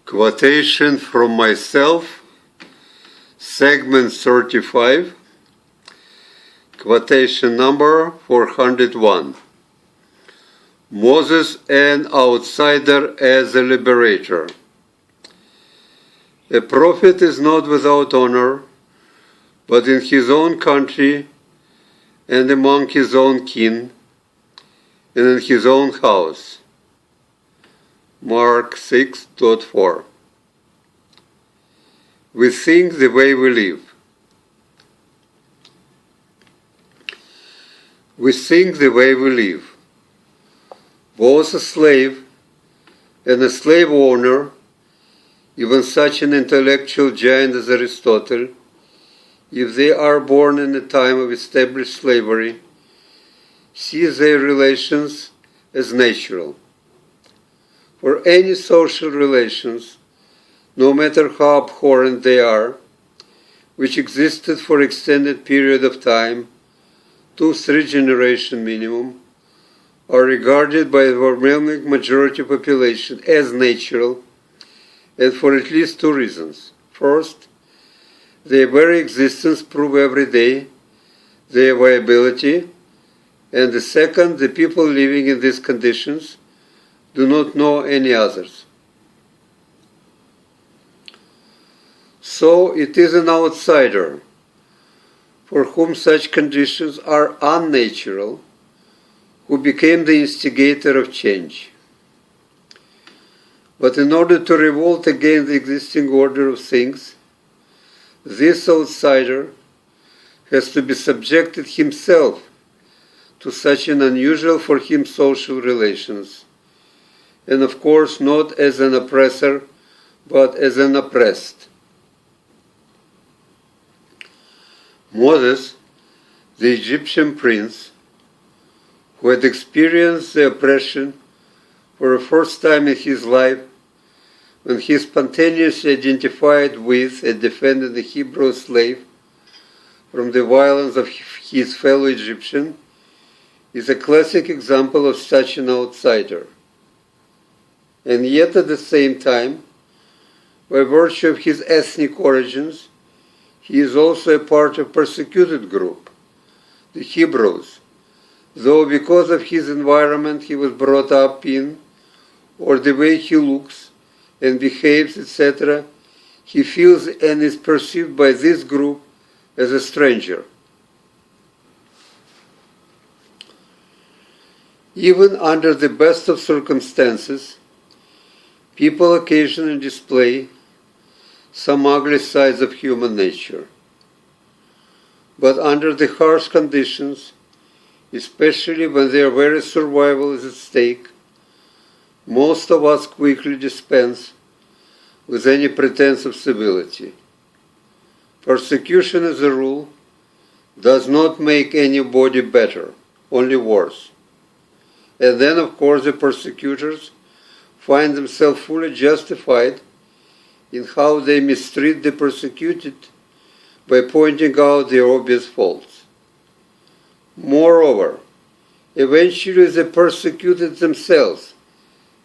Quotation from myself, segment 35, quotation number 401. Moses, an outsider as a liberator. A prophet is not without honor, but in his own country and among his own kin and in his own house. Mark 6:4. We think the way we live. We think the way we live. Both a slave and a slave owner, even such an intellectual giant as Aristotle, if they are born in a time of established slavery, see their relations as natural. For any social relations, no matter how abhorrent they are, which existed for extended period of time, 2-3 generations minimum, are regarded by the overwhelming majority of population as natural, and for at least 2 reasons. First, their very existence proves every day their viability, and the second, the people living in these conditions do not know any others. So it is an outsider for whom such conditions are unnatural who became the instigator of change. But in order to revolt against the existing order of things, this outsider has to be subjected himself to such an unusual for him social relations, and of course not as an oppressor, but as an oppressed. Moses, the Egyptian prince, who had experienced the oppression for the first time in his life, when he spontaneously identified with and defended the Hebrew slave from the violence of his fellow Egyptian, is a classic example of such an outsider. And yet at the same time, by virtue of his ethnic origins, he is also a part of a persecuted group, the Hebrews, though because of his environment he was brought up in, or the way he looks and behaves, etc., he feels and is perceived by this group as a stranger. Even under the best of circumstances, people occasionally display some ugly sides of human nature. But under the harsh conditions, especially when their very survival is at stake, most of us quickly dispense with any pretense of civility. Persecution, as a rule, does not make anybody better, only worse. And then, of course, the persecutors find themselves fully justified in how they mistreat the persecuted by pointing out their obvious faults. Moreover, eventually the persecuted themselves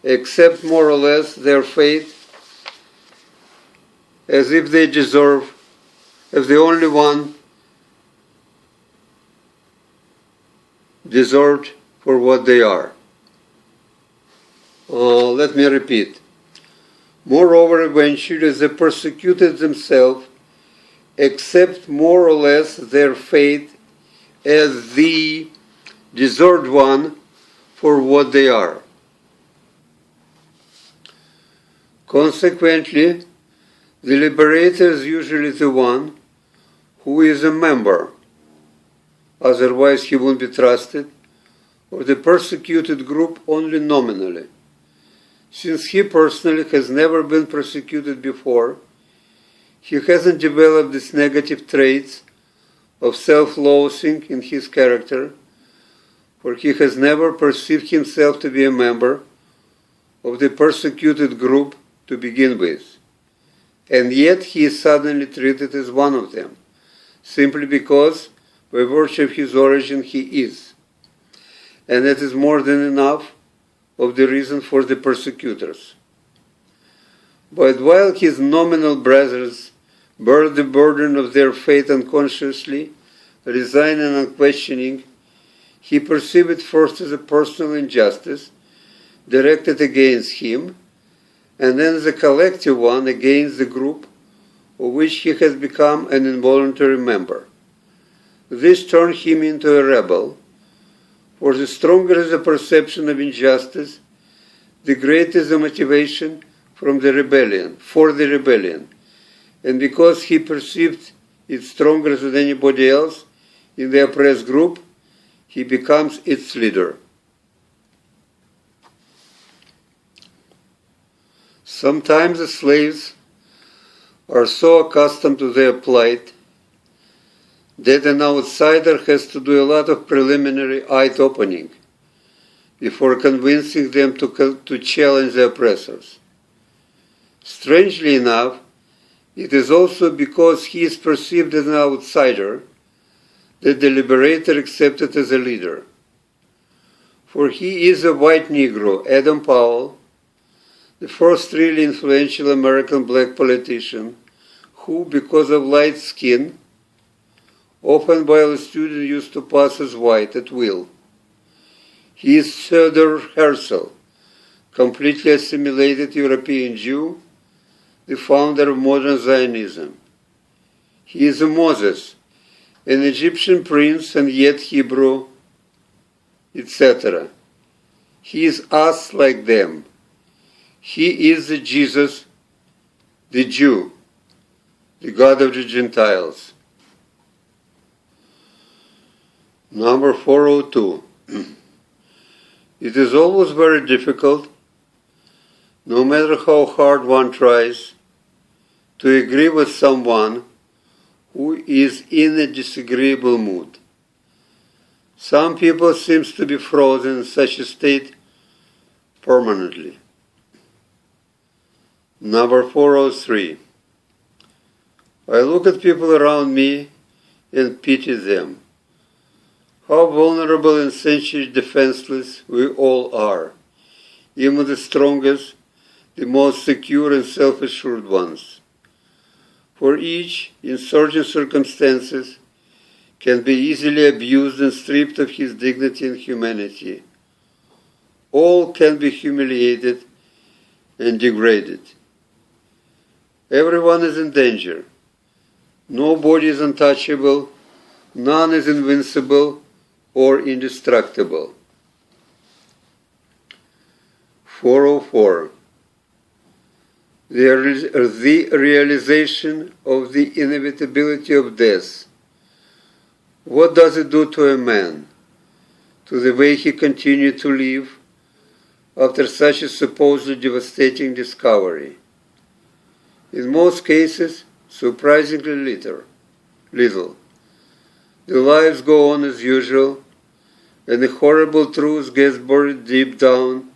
accept more or less their fate as if they deserve, as the only one deserved for what they are. Let me repeat. Moreover, eventually the persecuted themselves accept more or less their fate as the deserved one for what they are. Consequently, the liberator is usually the one who is a member, otherwise he won't be trusted, of the persecuted group only nominally. Since he personally has never been persecuted before, he hasn't developed these negative traits of self-loathing in his character, for he has never perceived himself to be a member of the persecuted group to begin with. And yet he is suddenly treated as one of them, simply because, by virtue of his origin, he is. And that is more than enough of the reason for the persecutors. But while his nominal brothers bear the burden of their fate unconsciously, resigning and unquestioning, he perceived it first as a personal injustice directed against him, and then as a collective one against the group of which he has become an involuntary member. This turned him into a rebel, for the stronger the perception of injustice, the greater the motivation for the rebellion, and because he perceived it stronger than anybody else in the oppressed group, he becomes its leader. Sometimes the slaves are so accustomed to their plight that an outsider has to do a lot of preliminary eye-opening before convincing them to challenge the oppressors. Strangely enough, it is also because he is perceived as an outsider that the liberator accepted as a leader. For he is a white Negro, Adam Powell, the first really influential American black politician, who, because of light skin, often while a student used to pass as white at will. He is Theodore Herzl, completely assimilated European Jew, the founder of modern Zionism. He is a Moses, an Egyptian prince and yet Hebrew, etc. He is us like them. He is the Jesus, the Jew, the God of the Gentiles. Number 402. It is always very difficult, no matter how hard one tries, to agree with someone who is in a disagreeable mood. Some people seem to be frozen in such a state permanently. Number 403. I look at people around me and pity them. How vulnerable and essentially defenseless we all are, even the strongest, the most secure and self-assured ones. For each, in certain circumstances, can be easily abused and stripped of his dignity and humanity. All can be humiliated and degraded. Everyone is in danger. Nobody is untouchable, none is invincible or indestructible. 404. The realization of the inevitability of death. What does it do to a man, to the way he continued to live after such a supposedly devastating discovery? In most cases, surprisingly little. The lives go on as usual, and the horrible truth gets buried deep down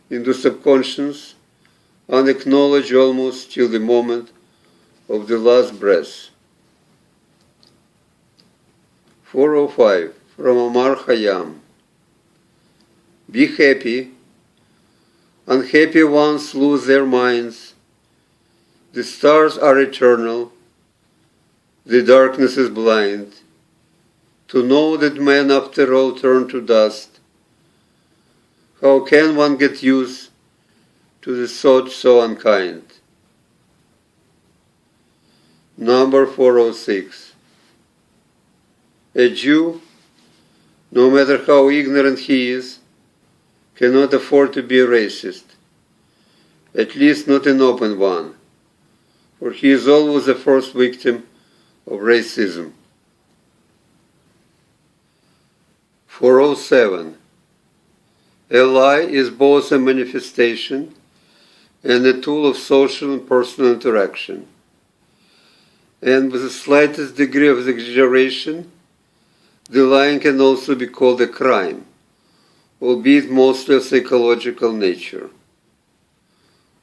into subconscious, unacknowledged almost till the moment of the last breath. 405. From Omar Khayyam. Be happy. Unhappy ones lose their minds. The stars are eternal. The darkness is blind. To know that men after all turn to dust. How can one get used to the thought so unkind? Number 406. A Jew, no matter how ignorant he is, cannot afford to be a racist, at least not an open one, for he is always the first victim of racism. 407. A lie is both a manifestation and a tool of social and personal interaction, and with the slightest degree of exaggeration, the lying can also be called a crime, albeit mostly of psychological nature.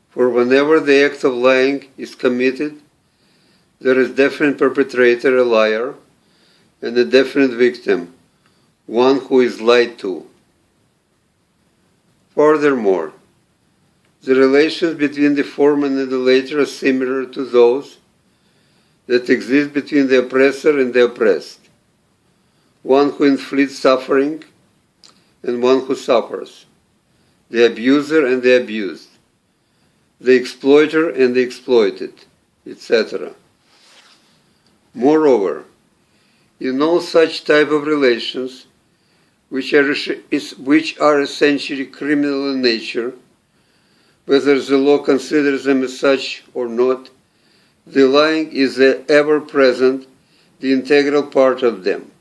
For whenever the act of lying is committed, there is definite perpetrator, a liar, and a definite victim, one who is lied to. Furthermore, The relations between the former and the later are similar to those that exist between the oppressor and the oppressed, one who inflicts suffering and one who suffers, the abuser and the abused, the exploiter and the exploited, etc. Moreover, in all such type of relations, which are essentially criminal in nature, whether the law considers them as such or not, the lying is the ever-present, the integral part of them.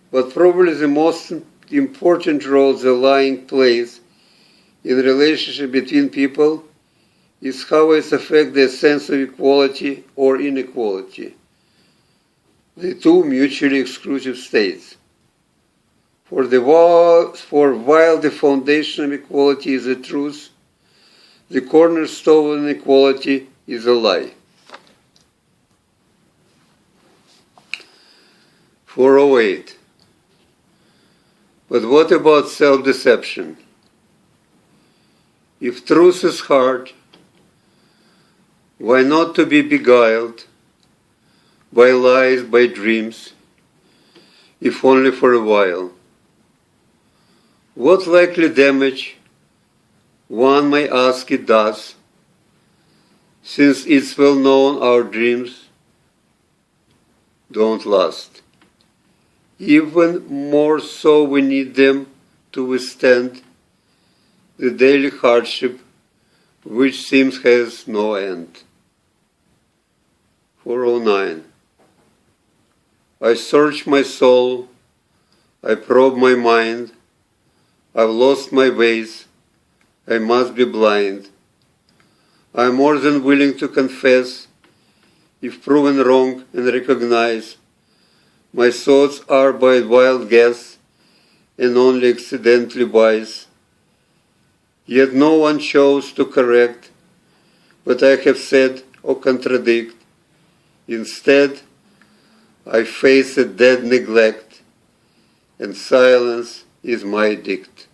But probably the most important role the lying plays in the relationship between people is how it affects their sense of equality or inequality, the two mutually exclusive states. For while the foundation of equality is the truth, the cornerstone of inequality is a lie. 408. But what about self-deception? If truth is hard, why not to be beguiled by lies, by dreams, if only for a while? What likely damage, one may ask, it does, since it's well known our dreams don't last. Even more so we need them to withstand the daily hardship which seems has no end. 409. I search my soul, I probe my mind, I've lost my ways, I must be blind. I am more than willing to confess, if proven wrong, and recognize my thoughts are by wild guess and only accidentally wise. Yet no one chose to correct what I have said or contradict. Instead, I face a dead neglect, and silence is my edict.